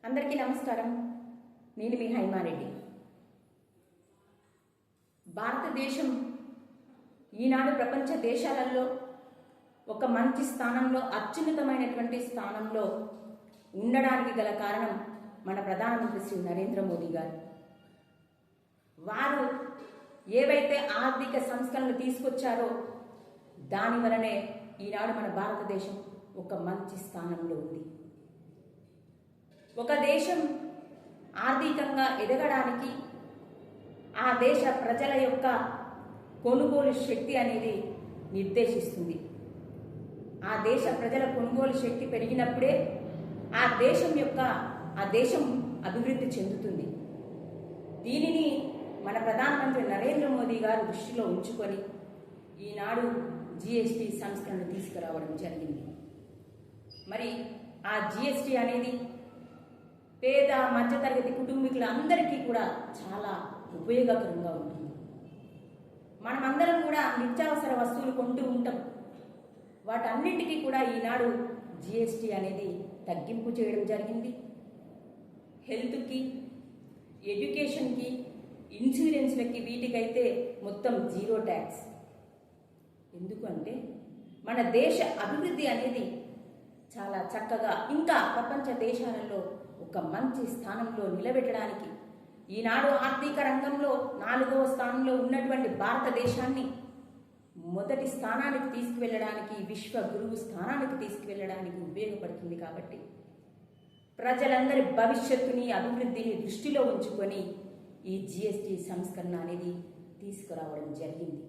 అందరికీ నమస్కారం. నేను మీ హైమారెడ్డి. భారతదేశం ఈనాడు ప్రపంచ దేశాలలో ఒక మంచి స్థానంలో, అత్యున్నతమైనటువంటి స్థానంలో ఉండడానికి గల కారణం మన ప్రధానమంత్రి శ్రీ నరేంద్ర మోదీ గారు. వారు ఏవైతే ఆర్థిక సంస్కరణలు తీసుకొచ్చారో దాని వలనే ఈనాడు మన భారతదేశం ఒక మంచి స్థానంలో ఉంది. ఒక దేశం ఆర్థికంగా ఎదగడానికి ఆ దేశ ప్రజల యొక్క కొనుగోలు శక్తి అనేది నిర్దేశిస్తుంది. ఆ దేశ ప్రజల కొనుగోలు శక్తి పెరిగినప్పుడే ఆ దేశం అభివృద్ధి చెందుతుంది. దీనిని మన ప్రధానమంత్రి నరేంద్ర మోదీ గారు దృష్టిలో ఉంచుకొని ఈనాడు జిఎస్టి సంస్కరణలు తీసుకురావడం జరిగింది. మరి ఆ జిఎస్టి అనేది పేద మధ్యతరగతి కుటుంబీకులందరికీ కూడా చాలా ఉపయోగకరంగా ఉంటుంది. మనమందరం కూడా నిత్యావసర వస్తువులు కొంటూ ఉంటాం. వాటన్నింటికీ కూడా ఈనాడు జిఎస్టి అనేది తగ్గింపు చేయడం జరిగింది. హెల్త్కి, ఎడ్యుకేషన్కి, ఇన్సూరెన్స్లకి, వీటికైతే మొత్తం జీరో ట్యాక్స్. ఎందుకంటే మన దేశ అభివృద్ధి అనేది చాలా చక్కగా ఇంకా ప్రపంచ దేశాలలో ఒక మంచి స్థానంలో నిలబెట్టడానికి, ఈనాడు ఆర్థిక రంగంలో 4వ స్థానంలో ఉన్నటువంటి భారతదేశాన్ని మొదటి స్థానానికి తీసుకువెళ్ళడానికి, విశ్వ గురువు స్థానానికి తీసుకువెళ్ళడానికి ఉపయోగపడుతుంది. కాబట్టి ప్రజలందరి భవిష్యత్తుని, అభివృద్ధిని దృష్టిలో ఉంచుకొని ఈ జిఎస్టి సంస్కరణ అనేది తీసుకురావడం జరిగింది.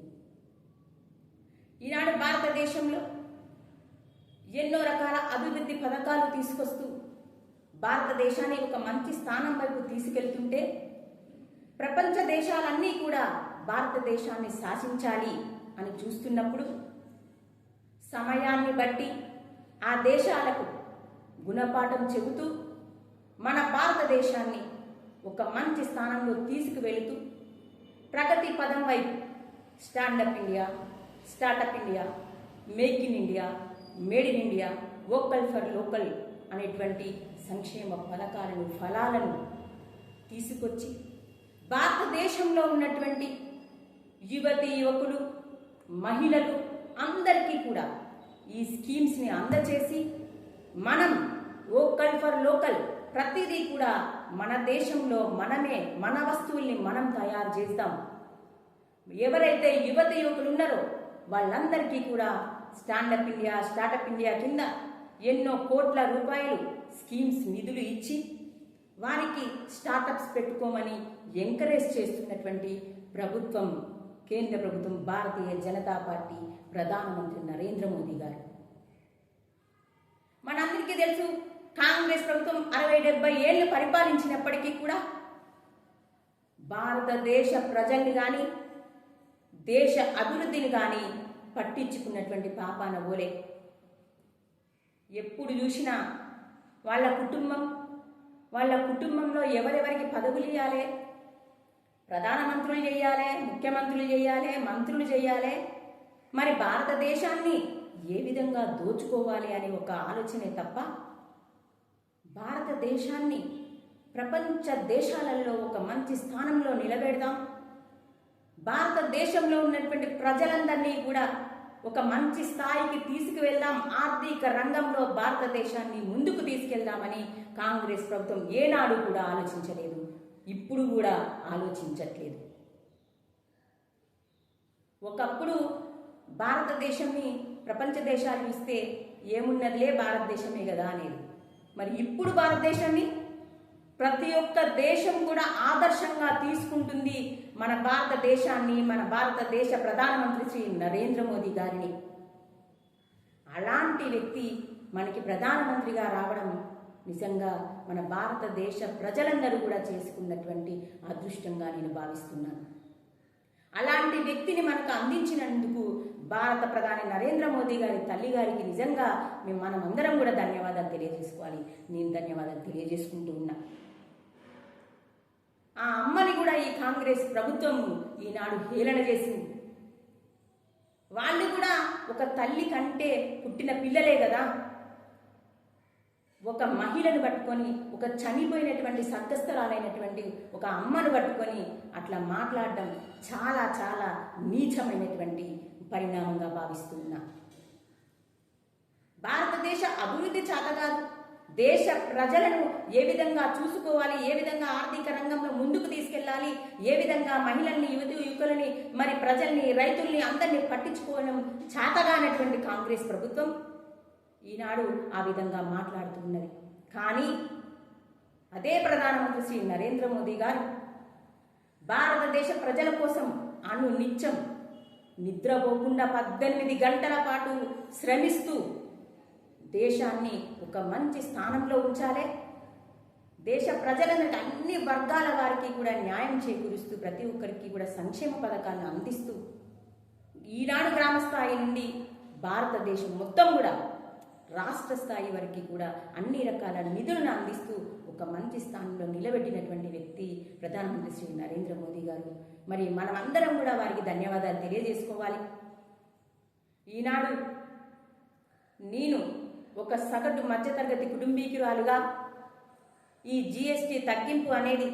ఈనాడు భారతదేశంలో ఎన్నో రకాల అభివృద్ధి పథకాలు తీసుకొస్తూ భారతదేశాన్ని ఒక మంచి స్థానం వైపు తీసుకెళ్తుంటే ప్రపంచ దేశాలన్నీ కూడా భారతదేశాన్ని శాసించాలి అని చూస్తున్నప్పుడు సమయాన్ని బట్టి ఆ దేశాలకు గుణపాఠం చెబుతూ మన భారతదేశాన్ని ఒక మంచి స్థానంలో తీసుకువెళుతూ ప్రగతి పదం వైపు standup India, startup India, make in India, made in India, vocal for local అనేటువంటి సంక్షేమ పథకాలను, ఫలాలను తీసుకొచ్చి భారతదేశంలో ఉన్నటువంటి యువతి, యువకులు, మహిళలు అందరికీ కూడా ఈ స్కీమ్స్ని అందచేసి మనం వోకల్ ఫర్ లోకల్, ప్రతిదీ కూడా మన దేశంలో మనమే, మన వస్తువుల్ని మనం తయారు చేస్తాం. ఎవరైతే యువతి, యువకులు ఉన్నారో వాళ్ళందరికీ కూడా స్టాండప్ ఇండియా, స్టార్టప్ ఇండియా కింద ఎన్నో కోట్ల రూపాయలు స్కీమ్స్, నిధులు ఇచ్చి వారికి స్టార్టప్స్ పెట్టుకోమని ఎంకరేజ్ చేస్తున్నటువంటి ప్రభుత్వం, కేంద్ర ప్రభుత్వం, భారతీయ జనతా పార్టీ, ప్రధానమంత్రి నరేంద్ర మోదీ గారు. మనందరికీ తెలుసు, కాంగ్రెస్ ప్రభుత్వం 60-70 ఏళ్ళు పరిపాలించినప్పటికీ కూడా భారతదేశ ప్రజల్ని కానీ, దేశ అభివృద్ధిని కానీ పట్టించుకున్నటువంటి పాపాన ఓలే. ఎప్పుడు చూసినా వాళ్ళ కుటుంబంలో ఎవరెవరికి పదవులు ఇవ్వాలి, ప్రధానమంత్రులు చేయాలి, ముఖ్యమంత్రులు చేయాలి, మంత్రులు చేయాలి, మరి భారతదేశాన్ని ఏ విధంగా దోచుకోవాలి అనే ఒక ఆలోచనే తప్ప భారతదేశాన్ని ప్రపంచ దేశాలలో ఒక మంచి స్థానంలో నిలబెడదాం, భారతదేశంలో ఉన్నటువంటి ప్రజలందరినీ కూడా ఒక మంచి స్థాయికి తీసుకువెళ్దాం, ఆర్థిక రంగంలో భారతదేశాన్ని ముందుకు తీసుకెళ్దామని కాంగ్రెస్ ప్రభుత్వం ఏనాడు కూడా ఆలోచించలేదు, ఇప్పుడు కూడా ఆలోచించట్లేదు. ఒకప్పుడు భారతదేశాన్ని ప్రపంచ దేశాలు ఇస్తే ఏమున్నదిలే, భారతదేశమే కదా అనేది. మరి ఇప్పుడు భారతదేశాన్ని ప్రతి ఒక్క దేశం కూడా ఆదర్శంగా తీసుకుంటుంది మన భారతదేశాన్ని, మన భారతదేశ ప్రధానమంత్రి శ్రీ నరేంద్ర మోదీ గారిని. అలాంటి వ్యక్తి మనకి ప్రధానమంత్రిగా రావడం నిజంగా మన భారతదేశ ప్రజలందరూ కూడా చేసుకున్నటువంటి అదృష్టంగా నేను భావిస్తున్నాను. అలాంటి వ్యక్తిని మనకు అందించినందుకు భారత ప్రధాని నరేంద్ర మోదీ గారి తల్లి గారికి నిజంగా మనమందరం కూడా ధన్యవాదాలు తెలియజేసుకోవాలి. నేను ధన్యవాదాలు తెలియజేసుకుంటూ ఉన్నా. ఆ అమ్మని కూడా ఈ కాంగ్రెస్ ప్రభుత్వం ఈనాడు హేళన చేసింది. వాళ్ళు కూడా ఒక తల్లి కంటే పుట్టిన పిల్లలే కదా. ఒక మహిళను పట్టుకొని, ఒక చనిపోయినటువంటి స్వర్గస్థురాలైనటువంటి ఒక అమ్మను పట్టుకొని అట్లా మాట్లాడడం చాలా చాలా నీచమైనటువంటి పరిణామంగా భావిస్తున్నా. భారతదేశ అభివృద్ధి చేత కాదు, దేశ ప్రజలను ఏ విధంగా చూసుకోవాలి, ఏ విధంగా ఆర్థిక రంగంలో ముందుకు తీసుకెళ్ళాలి, ఏ విధంగా మహిళల్ని, యువకులని, మరి ప్రజల్ని, రైతుల్ని అందరినీ పట్టించుకోవడం చేతగానటువంటి కాంగ్రెస్ ప్రభుత్వం ఈనాడు ఆ విధంగా మాట్లాడుతూ ఉన్నది. కానీ అదే ప్రధానమంత్రి శ్రీ నరేంద్ర మోదీ గారు భారతదేశ ప్రజల కోసం నిత్యం నిద్రపోకుండా 18 గంటల పాటు శ్రమిస్తూ దేశాన్ని ఒక మంచి స్థానంలో ఉంచాలి, దేశ ప్రజలను అన్ని వర్గాల వారికి కూడా న్యాయం చేకూరుస్తూ ప్రతి ఒక్కరికి కూడా సంక్షేమ పథకాలను అందిస్తూ ఈనాడు గ్రామ స్థాయి నుండి భారతదేశం మొత్తం కూడా రాష్ట్ర స్థాయి వరకు కూడా అన్ని రకాల నిధులను అందిస్తూ ఒక మంచి స్థానంలో నిలబెట్టినటువంటి వ్యక్తి ప్రధానమంత్రి శ్రీ నరేంద్ర మోదీ గారు. మరి మనమందరం కూడా వారికి ధన్యవాదాలు తెలియజేసుకోవాలి. ఈనాడు నేను ఒక సగటు మధ్యతరగతి కుటుంబీకురాలుగా ఈ జీఎస్టీ తగ్గింపు అనేది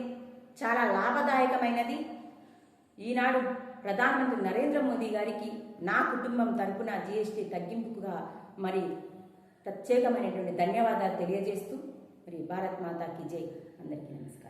చాలా లాభదాయకమైనది. ఈనాడు ప్రధానమంత్రి నరేంద్ర మోదీ గారికి నా కుటుంబం తరపున జీఎస్టీ తగ్గింపుగా మరి ప్రత్యేకమైనటువంటి ధన్యవాదాలు తెలియజేస్తూ మరి భారత్ మాతాకి జై. అందరికీ నమస్కారం.